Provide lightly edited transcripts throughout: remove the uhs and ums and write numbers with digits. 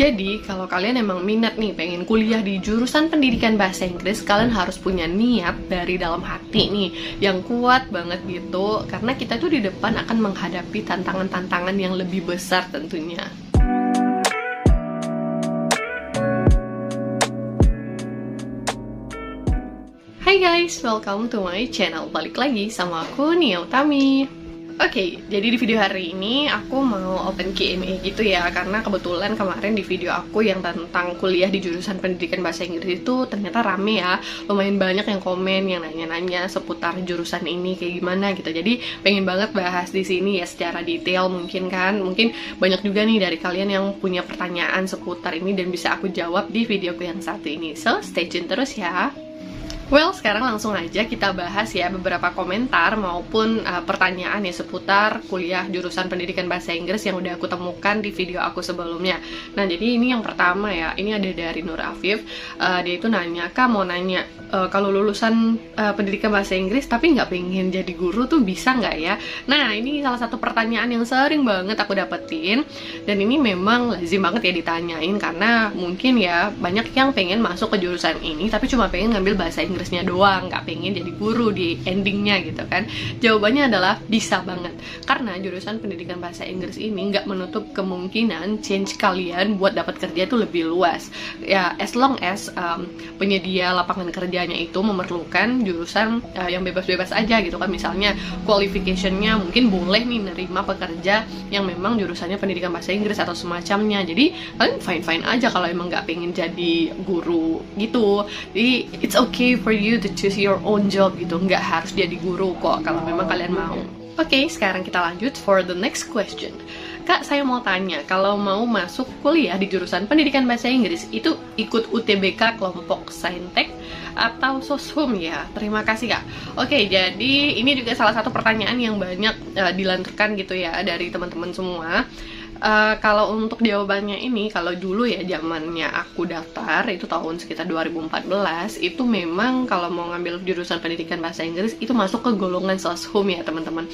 Jadi, kalau kalian emang minat nih pengen kuliah di jurusan pendidikan bahasa Inggris, kalian harus punya niat dari dalam hati nih yang kuat banget gitu, karena kita tuh di depan akan menghadapi tantangan-tantangan yang lebih besar tentunya. Hai guys, welcome to my channel. Balik lagi sama aku, Nia Utami. Oke, jadi di video hari ini aku mau open Q&A gitu ya, karena kebetulan kemarin di video aku yang tentang kuliah di jurusan pendidikan bahasa Inggris itu ternyata rame ya, lumayan banyak yang komen, yang nanya-nanya seputar jurusan ini kayak gimana gitu. Jadi pengen banget bahas di sini ya secara detail mungkin kan, mungkin banyak juga nih dari kalian yang punya pertanyaan seputar ini dan bisa aku jawab di videoku yang satu ini. So stay tune terus ya. Well, sekarang langsung aja kita bahas ya beberapa komentar maupun pertanyaan ya seputar kuliah jurusan pendidikan bahasa Inggris yang udah aku temukan di video aku sebelumnya. Nah, jadi ini yang pertama ya, ini ada dari Nur Afif. Dia itu nanya, Kak mau nanya, kalau lulusan pendidikan bahasa Inggris tapi nggak pengen jadi guru tuh bisa nggak ya? Nah, ini salah satu pertanyaan yang sering banget aku dapetin, dan ini memang lazim banget ya ditanyain, karena mungkin ya banyak yang pengen masuk ke jurusan ini tapi cuma pengen ngambil bahasa Inggrisnya doang, nggak pengen jadi guru di endingnya gitu kan. Jawabannya adalah bisa banget, karena jurusan pendidikan bahasa Inggris ini nggak menutup kemungkinan change kalian buat dapat kerja itu lebih luas ya, as long as penyedia lapangan kerjanya itu memerlukan jurusan yang bebas-bebas aja gitu kan. Misalnya qualification-nya mungkin boleh nih nerima pekerja yang memang jurusannya pendidikan bahasa Inggris atau semacamnya. Jadi kalian fine-fine aja kalau emang nggak pengen jadi guru gitu. Jadi it's okay for you to choose your own job gitu, nggak harus jadi guru kok kalau memang kalian mau. Oke, sekarang kita lanjut for the next question. Kak, saya mau tanya, kalau mau masuk kuliah di jurusan pendidikan bahasa Inggris itu ikut UTBK kelompok Saintek atau Soshum ya? Terima kasih Kak. Oke, jadi ini juga salah satu pertanyaan yang banyak dilanturkan gitu ya dari teman-teman semua. Kalau untuk jawabannya ini, kalau dulu ya zamannya aku daftar itu tahun sekitar 2014, itu memang kalau mau ngambil jurusan pendidikan bahasa Inggris itu masuk ke golongan Soshum ya teman-teman.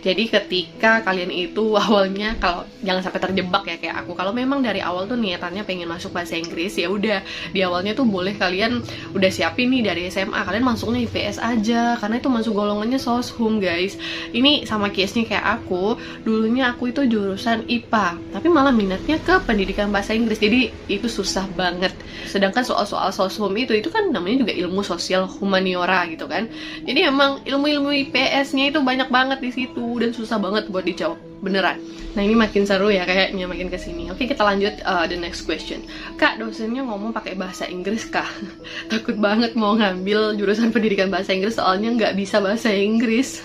Jadi ketika kalian itu awalnya, kalau jangan sampai terjebak ya kayak aku, kalau memang dari awal tuh niatannya pengen masuk bahasa Inggris, ya udah di awalnya tuh boleh kalian udah siapin nih dari SMA kalian masuknya IPS aja, karena itu masuk golongannya Soshum guys. Ini sama case-nya kayak aku, dulunya aku itu jurusan IPA tapi malah minatnya ke pendidikan bahasa Inggris, jadi itu susah banget. Sedangkan soal-soal Soshum itu kan namanya juga ilmu sosial humaniora gitu kan, jadi emang ilmu-ilmu IPS-nya itu banyak banget di situ dan susah banget buat dijawab beneran. Nah, ini makin seru ya kayaknya makin kesini. Oke, kita lanjut the next question. Kak, dosennya ngomong pakai bahasa Inggris kah? Takut banget mau ngambil jurusan pendidikan bahasa Inggris soalnya nggak bisa bahasa Inggris.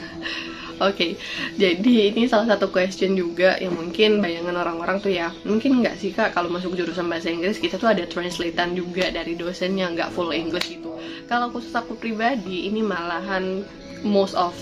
Oke, jadi ini salah satu question juga yang mungkin bayangan orang-orang tuh ya, mungkin nggak sih Kak kalau masuk jurusan bahasa Inggris kita tuh ada translatean juga dari dosennya, nggak full English gitu. Kalau khusus aku pribadi, ini malahan most of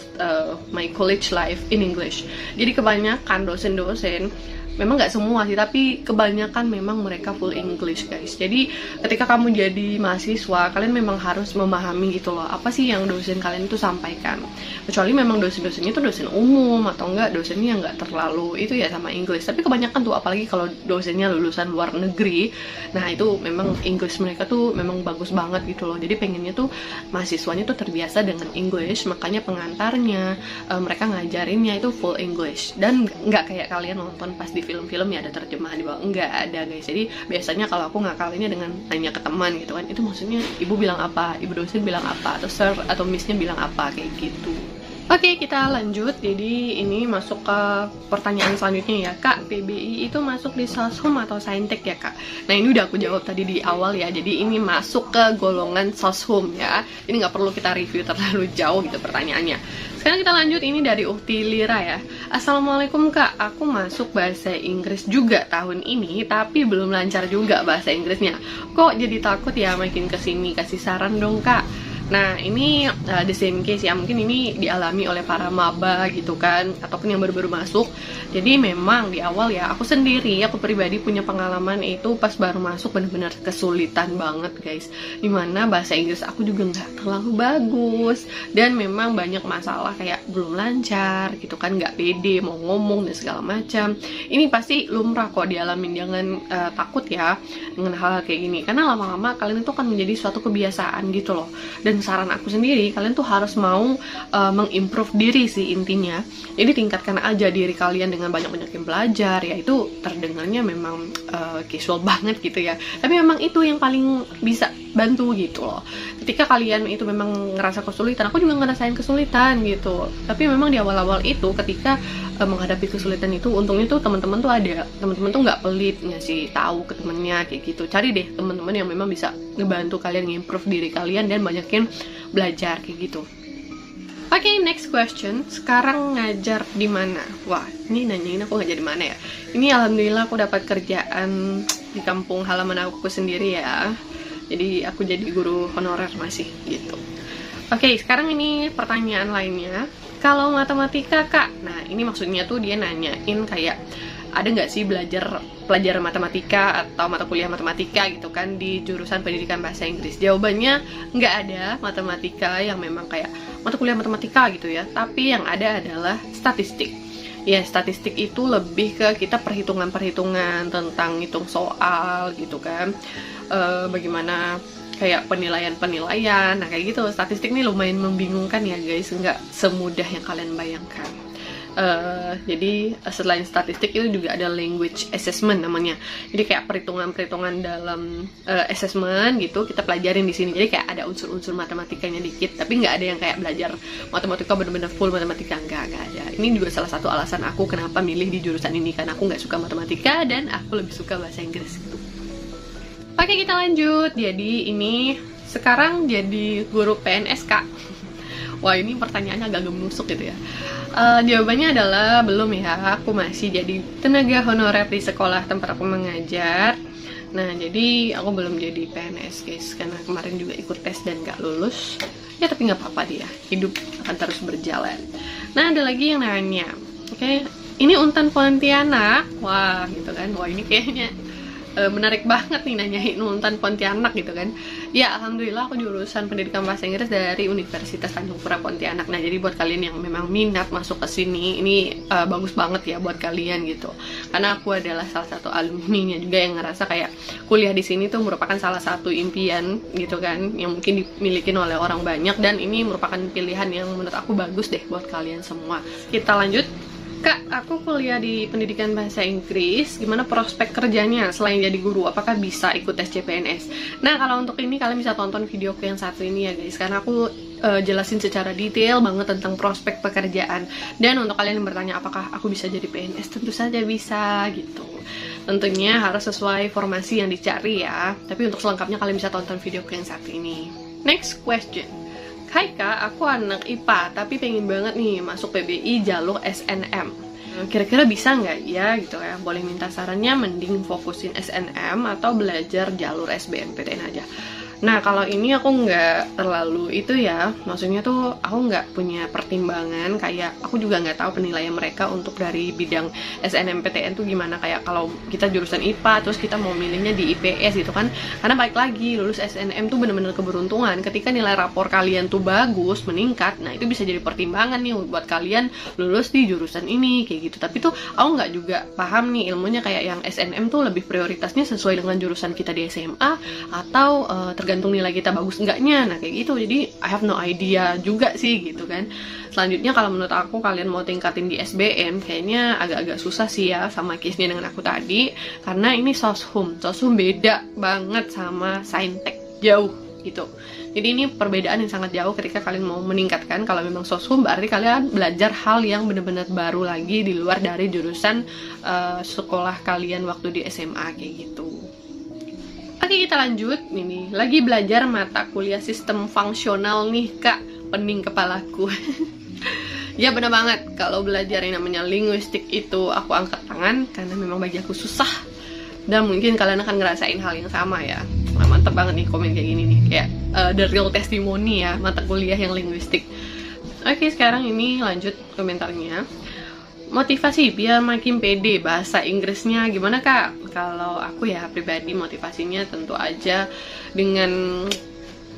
my college life in English. Jadi kebanyakan dosen-dosen, memang nggak semua sih, tapi kebanyakan memang mereka full English guys. Jadi ketika kamu jadi mahasiswa, kalian memang harus memahami gitu loh, apa sih yang dosen kalian itu sampaikan. Kecuali memang dosen-dosennya itu dosen umum atau enggak dosennya nggak terlalu itu ya sama English. Tapi kebanyakan tuh apalagi kalau dosennya lulusan luar negeri, nah itu memang English mereka tuh memang bagus banget gitu loh. Jadi pengennya tuh mahasiswanya tuh terbiasa dengan English, makanya pengantarnya mereka ngajarinnya itu full English, dan nggak kayak kalian nonton pas di film-film ya ada terjemahan di bawah, nggak ada guys. Jadi biasanya kalau aku ngakalinnya dengan nanya ke teman gitu kan, itu maksudnya ibu bilang apa, ibu dosen bilang apa, atau sir atau missnya bilang apa, kayak gitu. Oke, kita lanjut. Jadi ini masuk ke pertanyaan selanjutnya ya, Kak, PBI itu masuk di Soshum atau Saintek ya Kak? Nah, ini udah aku jawab tadi di awal ya, jadi ini masuk ke golongan Soshum ya. Ini nggak perlu kita review terlalu jauh gitu pertanyaannya. Sekarang kita lanjut, ini dari Ukti Lira ya. Assalamualaikum Kak, aku masuk bahasa Inggris juga tahun ini, tapi belum lancar juga bahasa Inggrisnya. Kok jadi takut ya makin kesini, kasih saran dong Kak. Nah, ini the same case ya, mungkin ini dialami oleh para maba gitu kan, ataupun yang baru-baru masuk. Jadi memang di awal ya, aku pribadi punya pengalaman itu pas baru masuk bener-bener kesulitan banget guys. Dimana bahasa Inggris aku juga nggak terlalu bagus, dan memang banyak masalah kayak belum lancar gitu kan, nggak pede mau ngomong dan segala macam. Ini pasti lumrah kok dialamin, jangan takut ya dengan hal kayak gini, karena lama-lama kalian itu akan menjadi suatu kebiasaan gitu loh. Dan saran aku sendiri, kalian tuh harus mau mengimprove diri sih intinya. Jadi tingkatkan aja diri kalian dengan banyak-banyakin belajar. Ya itu terdengarnya memang casual banget gitu ya, tapi memang itu yang paling bisa bantu gitu loh. Ketika kalian itu memang ngerasa kesulitan, aku juga ngerasain kesulitan gitu, tapi memang di awal-awal itu ketika menghadapi kesulitan itu, untungnya tuh teman-teman tuh ada, teman-teman tuh nggak pelit ngasih tahu ke temennya kayak gitu. Cari deh teman-teman yang memang bisa ngebantu kalian nge-improve diri kalian dan banyakin belajar kayak gitu. Oke, next question. Sekarang ngajar di mana? Wah, ini nanyain aku ngajar di mana ya? Ini alhamdulillah aku dapat kerjaan di kampung halaman aku sendiri ya. Jadi aku jadi guru honorer masih gitu. Oke, sekarang ini pertanyaan lainnya. Kalau matematika kak, nah ini maksudnya tuh dia nanyain kayak ada nggak sih pelajaran matematika atau mata kuliah matematika gitu kan di jurusan pendidikan bahasa Inggris. Jawabannya nggak ada matematika yang memang kayak mata kuliah matematika gitu ya, tapi yang ada adalah statistik. Ya, statistik itu lebih ke kita perhitungan-perhitungan tentang hitung soal gitu kan, bagaimana kayak penilaian-penilaian. Nah kayak gitu, statistik ini lumayan membingungkan ya guys, nggak semudah yang kalian bayangkan. Jadi selain statistik itu juga ada language assessment namanya. Jadi kayak perhitungan-perhitungan dalam assessment gitu kita pelajarin di sini. Jadi kayak ada unsur-unsur matematikanya dikit, tapi nggak ada yang kayak belajar matematika bener-bener full matematika, nggak ada. Ini juga salah satu alasan aku kenapa milih di jurusan ini, karena aku nggak suka matematika dan aku lebih suka bahasa Inggris gitu. Oke, kita lanjut. Jadi ini sekarang jadi guru PNS kak. Wah, ini pertanyaannya agak menusuk gitu ya. Jawabannya adalah belum ya. Aku masih jadi tenaga honorer di sekolah tempat aku mengajar. Nah, jadi aku belum jadi PNS guys, karena kemarin juga ikut tes dan gak lulus. Ya tapi nggak apa-apa dia, hidup akan terus berjalan. Nah, ada lagi yang nanya. Oke, ini Untan Pontianak. Wah, gitu kan. Wah, ini kayaknya menarik banget nih nanyain Untan Pontianak gitu kan. Ya, alhamdulillah aku jurusan pendidikan bahasa Inggris dari Universitas Tanjung Pura Pontianak. Nah, jadi buat kalian yang memang minat masuk ke sini, ini bagus banget ya buat kalian gitu. Karena aku adalah salah satu alumninya juga yang ngerasa kayak kuliah di sini tuh merupakan salah satu impian gitu kan, yang mungkin dimiliki oleh orang banyak, dan ini merupakan pilihan yang menurut aku bagus deh buat kalian semua. Kita lanjut. Kak, aku kuliah di pendidikan bahasa Inggris, gimana prospek kerjanya selain jadi guru? Apakah bisa ikut tes CPNS? Nah, kalau untuk ini kalian bisa tonton videoku yang satu ini ya guys, karena aku jelasin secara detail banget tentang prospek pekerjaan. Dan untuk kalian yang bertanya apakah aku bisa jadi PNS, tentu saja bisa gitu. Tentunya harus sesuai formasi yang dicari ya, tapi untuk selengkapnya kalian bisa tonton videoku yang satu ini. Next question. Hai kak, aku anak IPA tapi pengen banget nih masuk PBI jalur SNM. Kira-kira bisa nggak ya gitu ya? Boleh minta sarannya, mending fokusin SNM atau belajar jalur SBMPTN aja. Nah, kalau ini aku nggak terlalu itu ya, maksudnya tuh aku nggak punya pertimbangan, kayak aku juga nggak tahu penilaian mereka untuk dari bidang SNMPTN tuh gimana, kayak kalau kita jurusan IPA terus kita mau milihnya di IPS gitu kan. Karena balik lagi, lulus SNM tuh bener-bener keberuntungan. Ketika nilai rapor kalian tuh bagus, meningkat, nah itu bisa jadi pertimbangan nih buat kalian lulus di jurusan ini kayak gitu. Tapi tuh aku nggak juga paham nih ilmunya, kayak yang SNM tuh lebih prioritasnya sesuai dengan jurusan kita di SMA atau tergantung nilai kita bagus enggaknya. Nah kayak gitu, jadi I have no idea juga sih gitu kan. Selanjutnya kalau menurut aku kalian mau tingkatin di SBM kayaknya agak-agak susah sih ya sama case-nya dengan aku tadi, karena ini soshum beda banget sama saintek, jauh gitu. Jadi ini perbedaan yang sangat jauh ketika kalian mau meningkatkan. Kalau memang soshum berarti kalian belajar hal yang benar-benar baru lagi di luar dari jurusan sekolah kalian waktu di SMA kayak gitu. Oke, kita lanjut. Ini lagi belajar mata kuliah sistem fungsional nih kak, pening kepalaku. Ya bener banget, kalau belajar yang namanya linguistik itu aku angkat tangan, karena memang bagi aku susah. Dan mungkin kalian akan ngerasain hal yang sama ya. mantep banget nih komen kayak gini nih, kayak the real testimony ya mata kuliah yang linguistik. Oke, sekarang ini lanjut komentarnya. Motivasi biar makin pede bahasa Inggrisnya gimana kak? Kalau aku ya pribadi motivasinya tentu aja dengan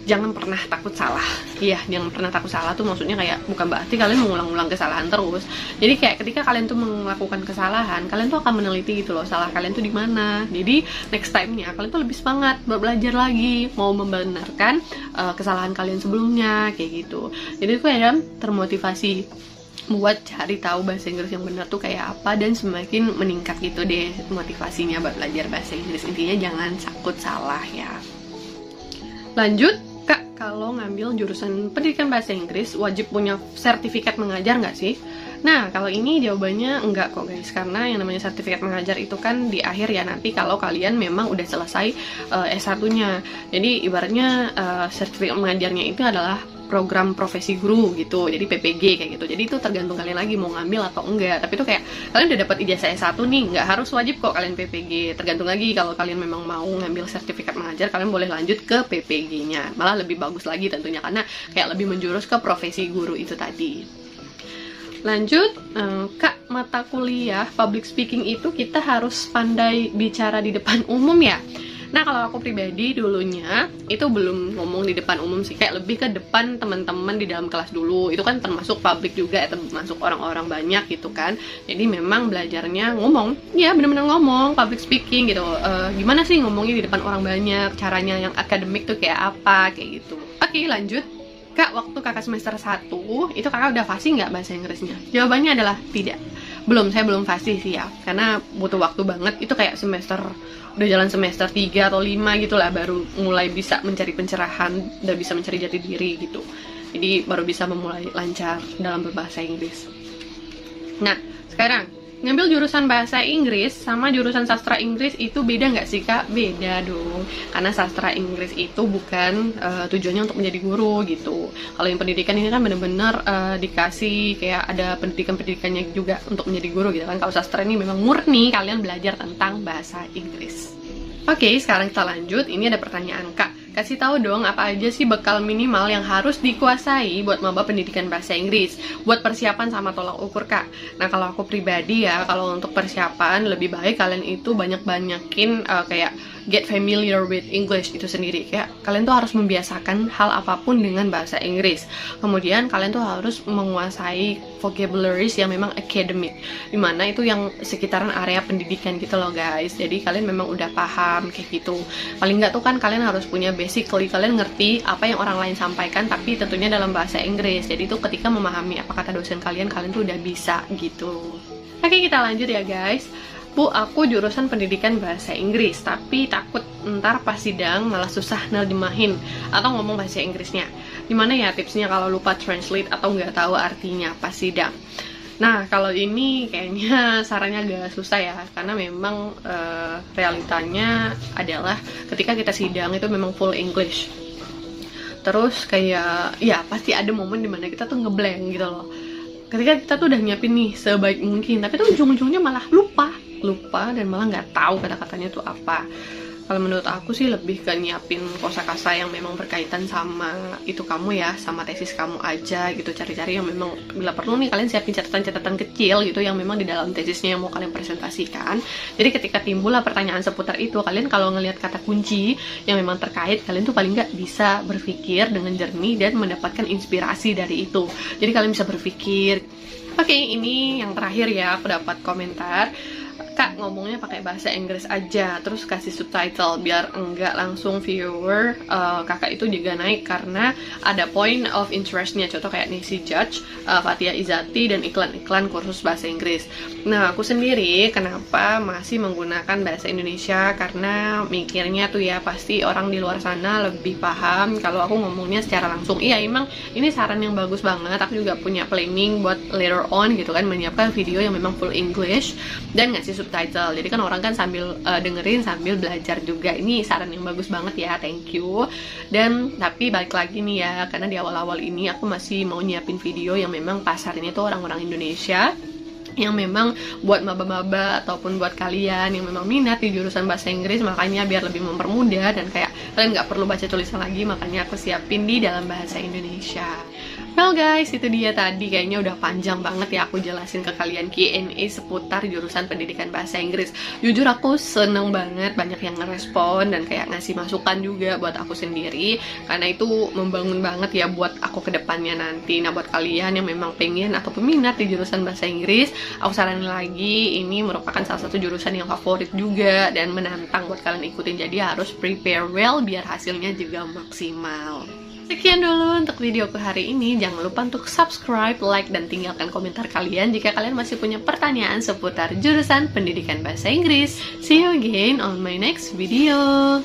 jangan pernah takut salah. Iya, jangan pernah takut salah tuh maksudnya kayak bukan berarti kalian mengulang-ulang kesalahan terus. Jadi kayak ketika kalian tuh melakukan kesalahan, kalian tuh akan meneliti gitu loh salah kalian tuh di mana. Jadi next time-nya kalian tuh lebih semangat buat belajar lagi, mau membenarkan kesalahan kalian sebelumnya kayak gitu. Jadi aku ya termotivasi buat cari tahu bahasa Inggris yang benar tuh kayak apa dan semakin meningkat gitu deh motivasinya buat belajar bahasa Inggris. Intinya jangan takut salah ya. Lanjut, kak, kalau ngambil jurusan pendidikan bahasa Inggris wajib punya sertifikat mengajar nggak sih? Nah, kalau ini jawabannya enggak kok guys, karena yang namanya sertifikat mengajar itu kan di akhir ya nanti kalau kalian memang udah selesai S1-nya. Jadi ibaratnya sertifikat mengajarnya itu adalah program profesi guru gitu, jadi PPG kayak gitu. Jadi itu tergantung kalian lagi mau ngambil atau enggak. Tapi itu kayak kalian udah dapat ijazah S1 nih, nggak harus wajib kok kalian PPG. Tergantung lagi kalau kalian memang mau ngambil sertifikat mengajar, kalian boleh lanjut ke PPG-nya. Malah lebih bagus lagi tentunya karena kayak lebih menjurus ke profesi guru itu tadi. Lanjut, kak, mata kuliah public speaking itu kita harus pandai bicara di depan umum ya? Nah, kalau aku pribadi dulunya itu belum ngomong di depan umum sih, kayak lebih ke depan teman-teman di dalam kelas dulu. Itu kan termasuk public juga, termasuk orang-orang banyak gitu kan. Jadi memang belajarnya ngomong, ya bener-bener ngomong, public speaking gitu. Gimana sih ngomongnya di depan orang banyak, caranya yang akademik tuh kayak apa, kayak gitu. Oke, lanjut. Kak, waktu kakak semester 1, itu kakak udah fasih nggak bahasa Inggrisnya? Jawabannya adalah tidak. Saya belum fasih sih ya, karena butuh waktu banget. Itu kayak udah jalan semester 3 atau 5 gitu lah, baru mulai bisa mencari pencerahan, udah bisa mencari jati diri gitu. Jadi baru bisa memulai lancar dalam berbahasa Inggris. Nah, sekarang ngambil jurusan bahasa Inggris sama jurusan sastra Inggris itu beda nggak sih kak? Beda dong, karena sastra Inggris itu bukan tujuannya untuk menjadi guru gitu. Kalau yang pendidikan ini kan bener-bener dikasih kayak ada pendidikan-pendidikannya juga untuk menjadi guru gitu kan. Kalau sastra ini memang murni kalian belajar tentang bahasa Inggris. Oke, sekarang kita lanjut. Ini ada pertanyaan kak, kasih tahu dong apa aja sih bekal minimal yang harus dikuasai buat maba pendidikan bahasa Inggris buat persiapan sama tolak ukur kak. Nah, kalau aku pribadi ya, kalau untuk persiapan lebih baik kalian itu banyak-banyakin kayak get familiar with English itu sendiri. Kayak kalian tuh harus membiasakan hal apapun dengan bahasa Inggris. Kemudian kalian tuh harus menguasai vocabularies yang memang academic, dimana itu yang sekitaran area pendidikan gitu loh guys. Jadi kalian memang udah paham kayak gitu. Paling nggak tuh kan kalian harus punya basically kalian ngerti apa yang orang lain sampaikan, tapi tentunya dalam bahasa Inggris. Jadi itu ketika memahami apa kata dosen kalian tuh udah bisa gitu. Oke, kita lanjut ya guys. Bu, aku jurusan pendidikan bahasa Inggris, tapi takut ntar pas sidang malah susah nerjemahin atau ngomong bahasa Inggrisnya. Gimana ya tipsnya kalau lupa translate atau nggak tahu artinya pas sidang? Nah, kalau ini kayaknya sarannya agak susah ya, karena memang realitanya adalah ketika kita sidang itu memang full English. Terus kayak, ya pasti ada momen dimana kita tuh ngeblank gitu loh. Ketika kita tuh udah nyiapin nih sebaik mungkin, tapi tuh ujung-ujungnya malah lupa dan malah nggak tahu kata-katanya tuh apa. Kalau menurut aku sih lebih ke nyiapin kosakata yang memang berkaitan sama itu kamu ya, sama tesis kamu aja gitu. Cari-cari yang memang bila perlu nih kalian siapin catatan-catatan kecil gitu yang memang di dalam tesisnya yang mau kalian presentasikan. Jadi ketika timbul lah pertanyaan seputar itu, kalian kalau ngelihat kata kunci yang memang terkait, kalian tuh paling nggak bisa berpikir dengan jernih dan mendapatkan inspirasi dari itu. Jadi kalian bisa berpikir. Oke, ini yang terakhir ya, aku dapat komentar. Kak, ngomongnya pakai bahasa Inggris aja, terus kasih subtitle biar enggak langsung viewer kakak itu juga naik karena ada point of interestnya. Contoh kayak nih si Judge, Fatia Izati, dan iklan-iklan kursus bahasa Inggris. Nah, aku sendiri kenapa masih menggunakan bahasa Indonesia, karena mikirnya tuh ya pasti orang di luar sana lebih paham kalau aku ngomongnya secara langsung. Iya, emang ini saran yang bagus banget. Aku juga punya planning buat later on gitu kan, menyiapkan video yang memang full English dan ngasih subtitle. Jadi kan orang kan sambil dengerin sambil belajar juga. Ini saran yang bagus banget ya, thank you. Dan tapi balik lagi nih ya, karena di awal-awal ini aku masih mau nyiapin video yang memang pasarnya tuh orang-orang Indonesia. yang memang buat maba-maba ataupun buat kalian yang memang minat di jurusan bahasa Inggris, makanya biar lebih mempermudah dan kayak kalian nggak perlu baca tulisan lagi, makanya aku siapin di dalam bahasa Indonesia. Well guys, itu dia tadi, kayaknya udah panjang banget ya aku jelasin ke kalian Q&A seputar jurusan pendidikan bahasa Inggris. Jujur aku seneng banget banyak yang ngerespon dan kayak ngasih masukan juga buat aku sendiri, karena itu membangun banget ya buat aku ke depannya nanti. Nah buat kalian yang memang pengen atau peminat di jurusan bahasa Inggris, aku saranin lagi, ini merupakan salah satu jurusan yang favorit juga dan menantang buat kalian ikutin, jadi harus prepare well biar hasilnya juga maksimal. Sekian dulu untuk videoku hari ini. Jangan lupa untuk subscribe, like, dan tinggalkan komentar kalian jika kalian masih punya pertanyaan seputar jurusan pendidikan bahasa Inggris. See you again on my next video.